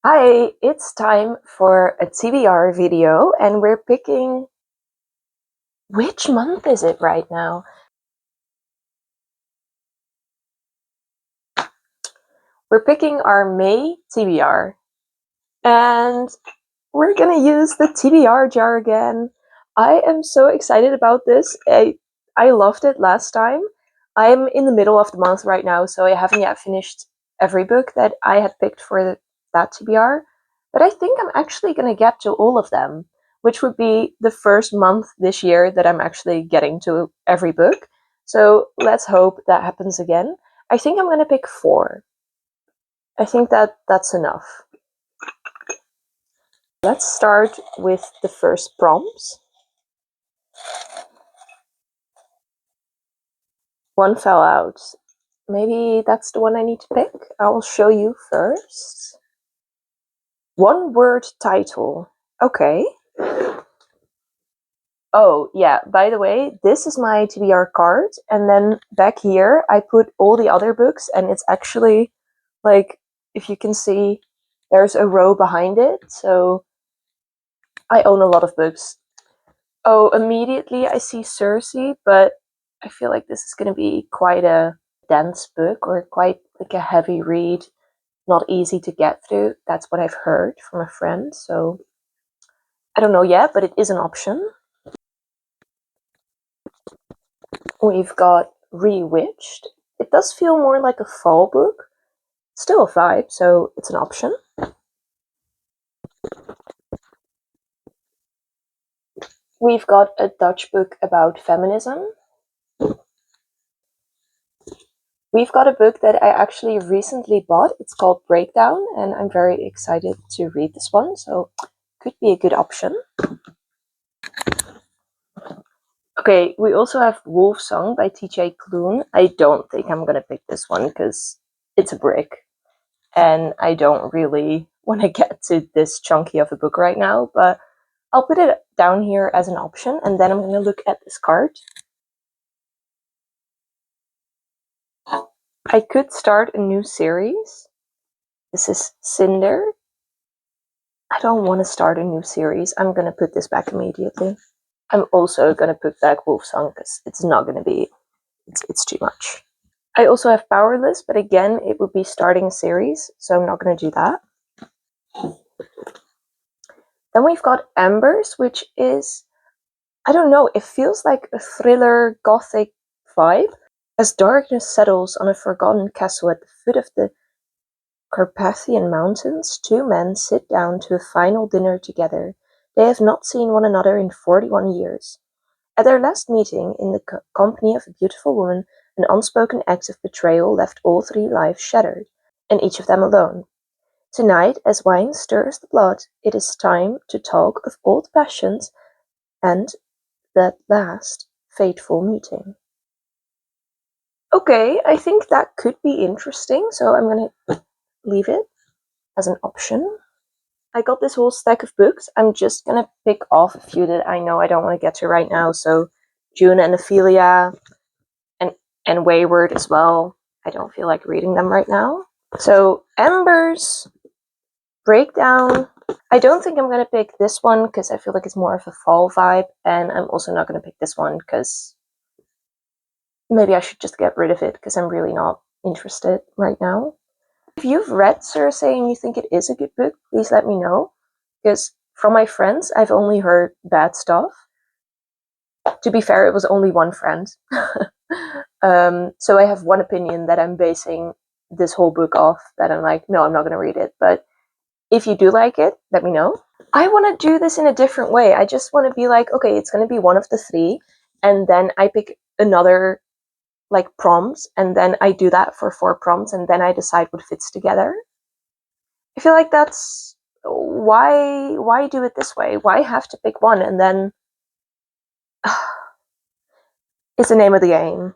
Hi, it's time for a TBR video and we're picking... Which month is it right now? We're picking our May TBR and we're gonna use the TBR jar again. I am so excited about this. I loved it last time. I'm in the middle of the month right now, so I haven't yet finished every book that I had picked for that TBR. But I think I'm actually gonna get to all of them, which would be the first month this year that I'm actually getting to every book. So let's hope that happens again. I think I'm gonna pick 4. I think that's enough. Let's start with the first prompts. One fell out. Maybe that's the one I need to pick. I will show you first. One word title. Okay. Oh, yeah, by the way, this is my TBR card. And then back here, I put all the other books. And it's actually, like, if you can see, there's a row behind it. So I own a lot of books. Oh, immediately I see Cersei, but I feel like this is going to be quite a dense book or quite like a heavy read, not easy to get through. That's what I've heard from a friend, so I don't know yet, but it is an option. We've got Rewitched. It does feel more like a fall book. Still a vibe, so it's an option. We've got a Dutch book about feminism. We've got a book that I actually recently bought. It's called Breakdown, and I'm very excited to read this one, so could be a good option. Okay, we also have Wolf Song by TJ Klune. I don't think I'm gonna pick this one because it's a brick, and I don't really want to get to this chunky of a book right now, but I'll put it down here as an option, and then I'm gonna look at this card. I could start a new series. This is Cinder. I don't want to start a new series. I'm gonna put this back immediately. I'm also gonna put back Wolf Song because it's not gonna be, it's too much. I also have Powerless, but again, it would be starting a series, so I'm not gonna do that. Then we've got Embers, which is, I don't know, it feels like a thriller gothic vibe. As darkness settles on a forgotten castle at the foot of the Carpathian Mountains, 2 men sit down to a final dinner together. They have not seen one another in 41 years. At their last meeting, in the company of a beautiful woman, an unspoken act of betrayal left all 3 lives shattered, and each of them alone. Tonight, as wine stirs the blood, it is time to talk of old passions and that last fateful meeting. Okay, I think that could be interesting, so I'm gonna leave it as an option. I got this whole stack of books. I'm just gonna pick off a few that I know I don't want to get to right now. So June and Ophelia and Wayward as well. I don't feel like reading them right now. So Embers, Breakdown. I don't think I'm gonna pick this one because I feel like it's more of a fall vibe, and I'm also not gonna pick this one because maybe I should just get rid of it because I'm really not interested right now. If you've read Cersei and you think it is a good book, please let me know, because from my friends, I've only heard bad stuff. To be fair, it was only one friend. So I have one opinion that I'm basing this whole book off, that I'm like, no, I'm not going to read it. But if you do like it, let me know. I want to do this in a different way. I just want to be like, okay, it's going to be one of the 3, and then I pick another like prompts, and then I do that for 4 prompts, and then I decide what fits together. I feel like that's why do it this way? Why have to pick one and then it's the name of the game.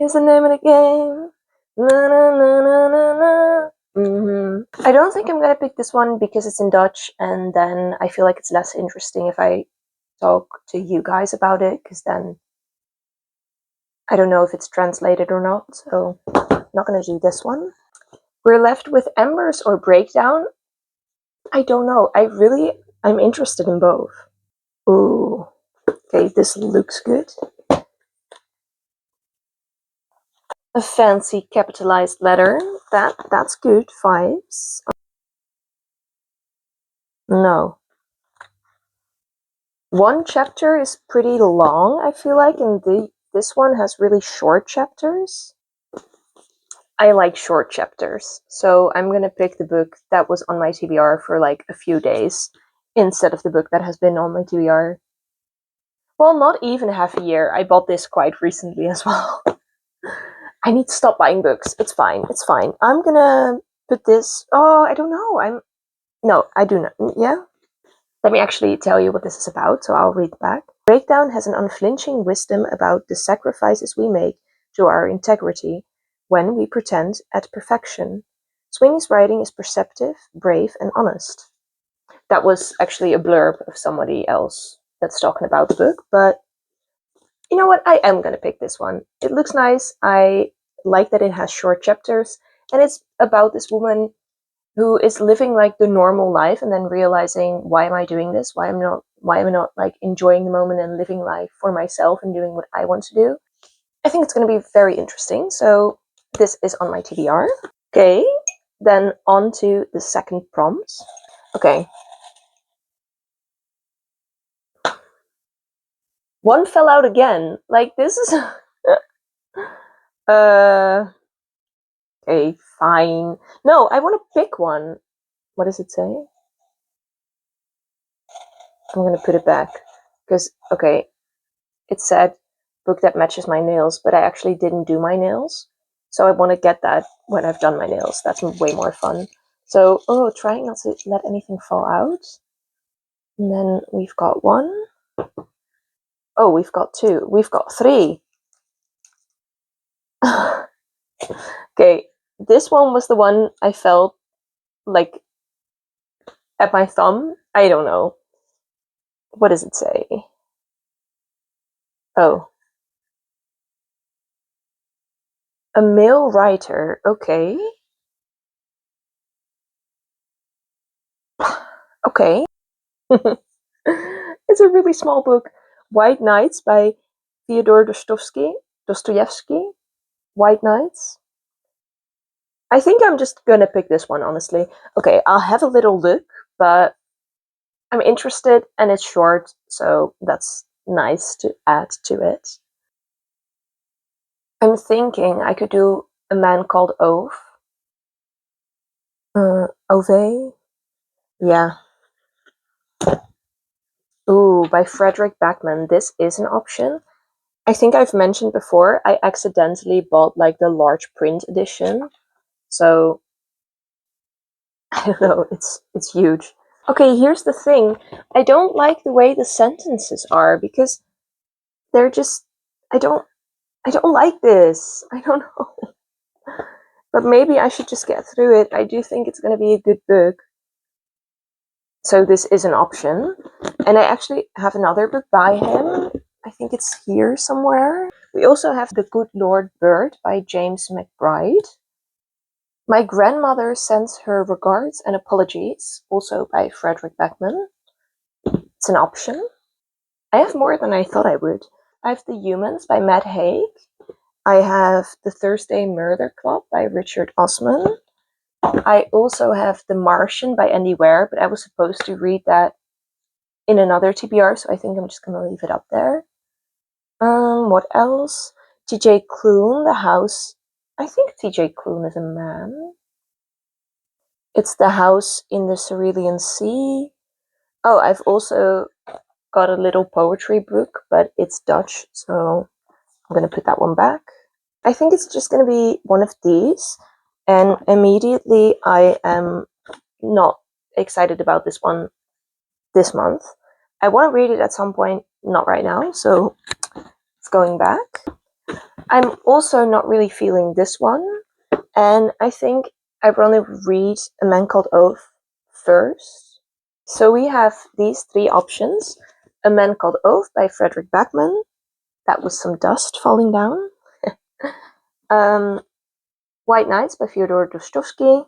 It's the name of the game. Na, na, na, na, na, na. I don't think I'm gonna pick this one because it's in Dutch, and then I feel like it's less interesting if I talk to you guys about it, because then I don't know if it's translated or not, so I'm not gonna do this one. We're left with Embers or Breakdown. I don't know. I'm interested in both. Ooh. Okay, this looks good. A fancy capitalized letter. That's good vibes. No. One chapter is pretty long, I feel like, and this one has really short chapters. I like short chapters, so I'm gonna pick the book that was on my TBR for like a few days instead of the book that has been on my TBR. Well, not even half a year. I bought this quite recently as well. I need to stop buying books. It's fine. It's fine. I'm gonna put this. Oh, I don't know. No, I do not. Yeah. Let me actually tell you what this is about, so I'll read back. Breakdown has an unflinching wisdom about the sacrifices we make to our integrity when we pretend at perfection. Sweeney's writing is perceptive, brave, and honest. That was actually a blurb of somebody else that's talking about the book, but you know what? I am going to pick this one. It looks nice. I like that it has short chapters, and it's about this woman who is living like the normal life and then realizing, why am I doing this? Why am I not like enjoying the moment and living life for myself and doing what I want to do? I think it's going to be very interesting. So this is on my TBR. Okay, then on to the second prompt. Okay. One fell out again. Like this is okay, fine. No, I want to pick one. What does it say? I'm gonna put it back because okay, it said book that matches my nails, but I actually didn't do my nails, so I want to get that when I've done my nails. That's way more fun. So trying not to let anything fall out. And then we've got one. Oh, we've got two. We've got three. Okay, this one was the one I felt like at my thumb. I don't know. What does it say? Oh, a male writer. Okay. Okay. It's a really small book. White Nights by Fyodor Dostoevsky. White Nights. I think I'm just gonna pick this one, honestly. Okay, I'll have a little look, but I'm interested and it's short, so that's nice to add to it. I'm thinking I could do A Man Called Ove. Ove? Yeah. Ooh, by Frederick Backman. This is an option. I think I've mentioned before, I accidentally bought like the large print edition. So I don't know, it's huge. Okay, here's the thing. I don't like the way the sentences are because they're just I don't like this. I don't know. But maybe I should just get through it. I do think it's gonna be a good book. So this is an option. And I actually have another book by him. I think it's here somewhere. We also have The Good Lord Bird by James McBride. My Grandmother Sends Her Regards and Apologies, also by Frederick Backman. It's an option. I have more than I thought I would. I have The Humans by Matt Haig. I have The Thursday Murder Club by Richard Osman. I also have The Martian by Andy Weir, but I was supposed to read that in another TBR, so I think I'm just going to leave it up there. What else? TJ Klune, The House. I think TJ Klune is a man. It's The House in the Cerulean Sea. Oh, I've also got a little poetry book, but it's Dutch, so I'm going to put that one back. I think it's just going to be one of these, and immediately I am not excited about this one this month. I want to read it at some point, not right now, so it's going back. I'm also not really feeling this one, and I think I'd rather read A Man Called Ove first. So we have these three options. A Man Called Ove by Frederick Backman. That was some dust falling down. White Nights by Fyodor Dostoevsky.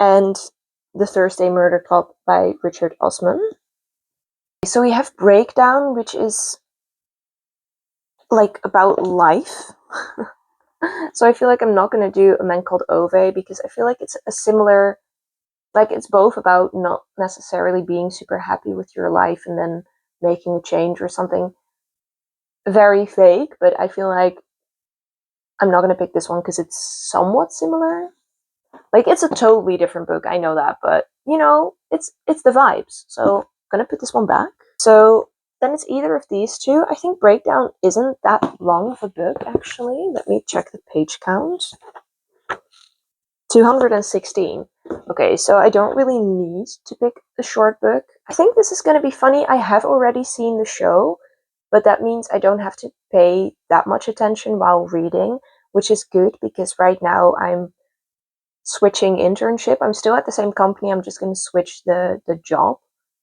and The Thursday Murder Club by Richard Osman. So we have Breakdown, which is like about life. So I feel like I'm not going to do A Man Called Ove because I feel like it's a similar, like it's both about not necessarily being super happy with your life and then making a change or something very fake, but I feel like I'm not going to pick this one because it's somewhat similar. Like it's a totally different book, I know that, but you know, it's the vibes. So I'm gonna put this one back. So then it's either of these two. I think Breakdown isn't that long of a book actually. Let me check the page count. 216. Okay, so I don't really need to pick a short book. I think this is gonna be funny. I have already seen the show, but that means I don't have to pay that much attention while reading, which is good because right now I'm switching internship. I'm still at the same company. I'm just going to switch the job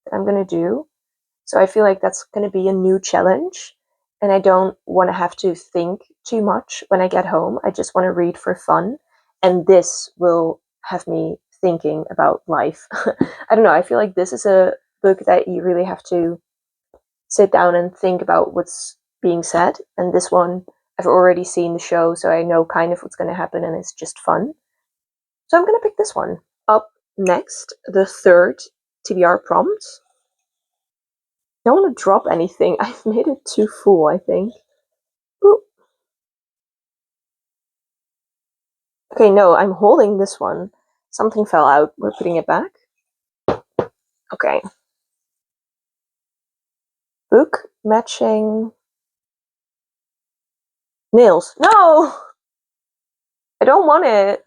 that I'm going to do. So I feel like that's going to be a new challenge. And I don't want to have to think too much when I get home. I just want to read for fun. And this will have me thinking about life. I don't know. I feel like this is a book that you really have to sit down and think about what's being said. And this one, I've already seen the show, so I know kind of what's going to happen, and it's just fun. So I'm going to pick this one. Up next, the third TBR prompt. I don't want to drop anything. I've made it too full, I think. Ooh. Okay, no, I'm holding this one. Something fell out. We're putting it back. Okay. Book matching nails. No! I don't want it.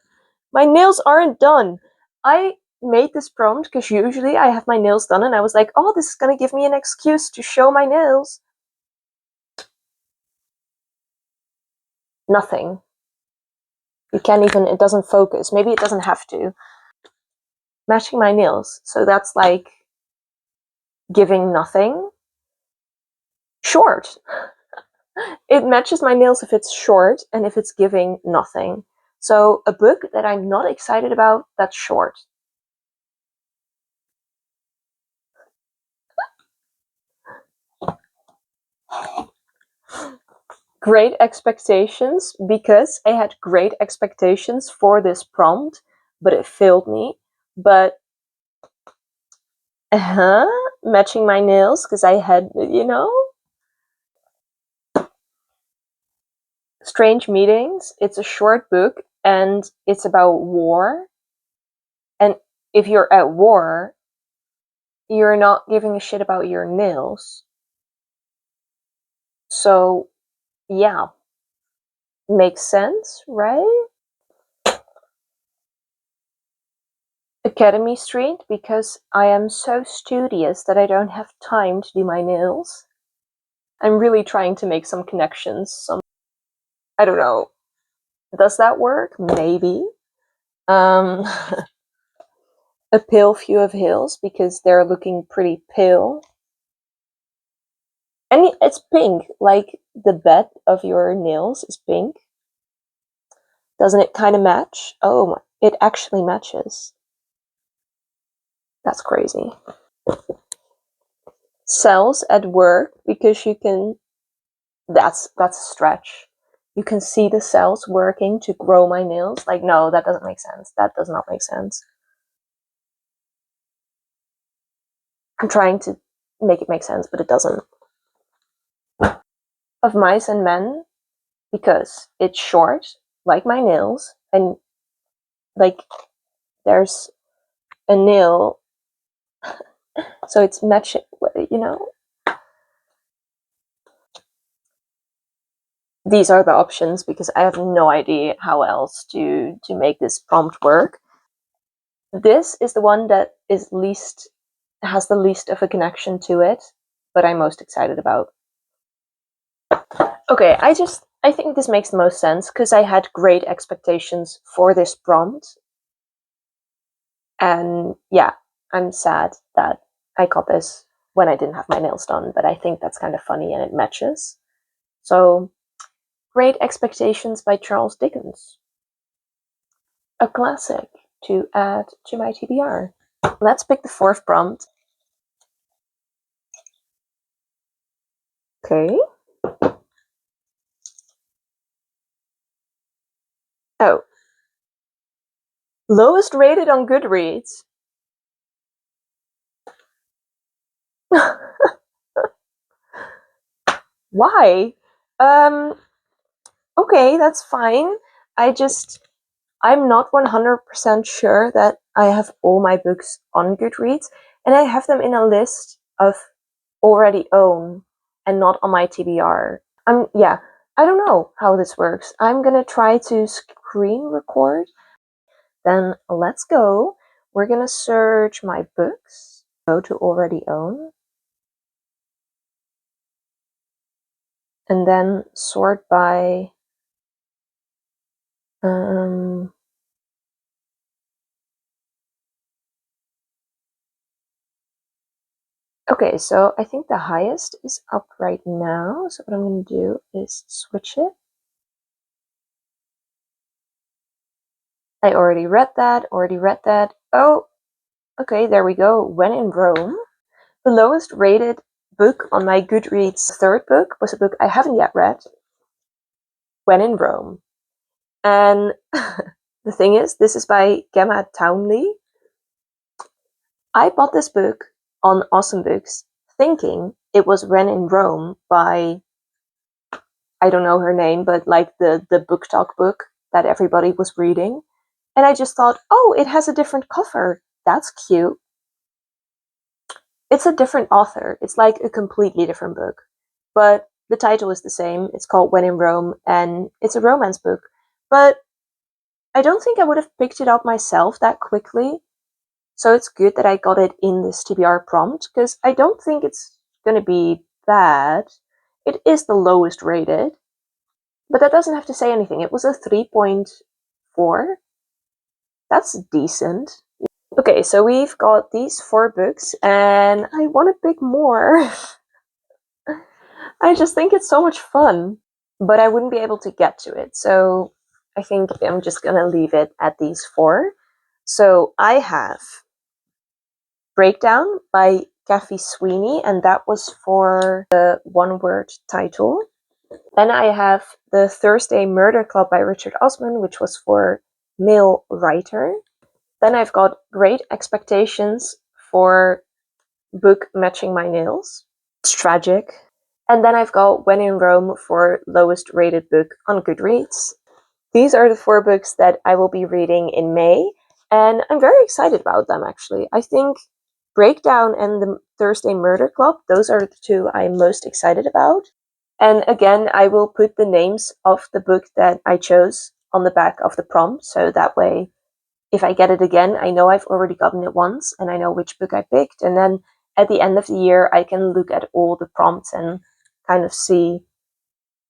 My nails aren't done. I made this prompt because usually I have my nails done and I was like, oh, this is going to give me an excuse to show my nails. Nothing. You can't even, it doesn't focus. Maybe it doesn't have to. Matching my nails. So that's like giving nothing. Short. It matches my nails if it's short and if it's giving nothing. So a book that I'm not excited about, that's short. Great expectations, because I had great expectations for this prompt, but it failed me. But matching my nails because I had, you know, Strange Meetings. It's a short book and it's about war. And if you're at war, you're not giving a shit about your nails. So, yeah, makes sense, right? Academy Street, because I am so studious that I don't have time to do my nails. I'm really trying to make some connections. I don't know. Does that work? Maybe. Um, a pale view of hills, because they're looking pretty pale. And it's pink, like the bed of your nails is pink. Doesn't it kind of match? Oh, it actually matches. That's crazy. Cells at work, because you can, that's a stretch. You can see the cells working to grow my nails. Like, no, that doesn't make sense. That does not make sense. I'm trying to make it make sense, but it doesn't. Of Mice and Men, because it's short, like my nails, and like there's a nail, so it's matching, you know. These are the options because I have no idea how else to make this prompt work. This is the one that is least, has the least of a connection to it, but I'm most excited about. Okay, I think this makes the most sense because I had great expectations for this prompt. And yeah, I'm sad that I got this when I didn't have my nails done, but I think that's kind of funny and it matches. So, Great Expectations by Charles Dickens. A classic. to add to my TBR. Let's pick the fourth prompt. Okay. Oh. Lowest rated on Goodreads. Why? Okay, that's fine. I'm not 100% sure that I have all my books on Goodreads, and I have them in a list of already own and not on my TBR. Yeah, I don't know how this works. I'm gonna try to screen record. Then let's go. We're gonna search my books, go to already own, and then sort by okay, so I think the highest is up right now. So what I'm going to do is switch it. I already read that, Oh, okay, there we go. When in Rome. The lowest rated book on my Goodreads third book was a book I haven't yet read, When in Rome. And the thing is, this is by Gemma Townley. I bought this book on Awesome Books thinking it was When in Rome by, I don't know her name, but like the book talk book that everybody was reading. And I just thought, oh, it has a different cover. That's cute. It's a different author. It's like a completely different book. But the title is the same. It's called When in Rome, and it's a romance book. But I don't think I would have picked it up myself that quickly. So it's good that I got it in this TBR prompt, because I don't think it's going to be bad. It is the lowest rated, but that doesn't have to say anything. It was a 3.4. That's decent. Okay, so we've got these 4 books, and I want to pick more. I just think it's so much fun, but I wouldn't be able to get to it. So I think I'm just going to leave it at these 4. So I have Breakdown by Kathy Sweeney, and that was for the one-word title. Then I have The Thursday Murder Club by Richard Osman, which was for male writer. Then I've got Great Expectations for book Matching My Nails. It's tragic. And then I've got When in Rome for lowest rated book on Goodreads. These are the 4 books that I will be reading in May, and I'm very excited about them, actually. I think Breakdown and The Thursday Murder Club, those are the 2 I'm most excited about. And again, I will put the names of the book that I chose on the back of the prompt, so that way if I get it again, I know I've already gotten it once and I know which book I picked. And then at the end of the year, I can look at all the prompts and kind of see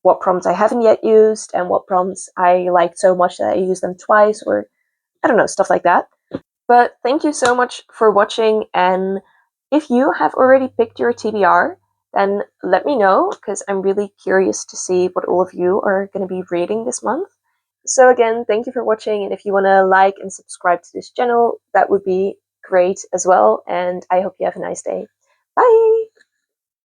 what prompts I haven't yet used and what prompts I liked so much that I used them twice, or I don't know, stuff like that. But thank you so much for watching. And if you have already picked your TBR, then let me know, because I'm really curious to see what all of you are going to be reading this month. So again, thank you for watching, and if you want to like and subscribe to this channel, that would be great as well, and I hope you have a nice day. Bye!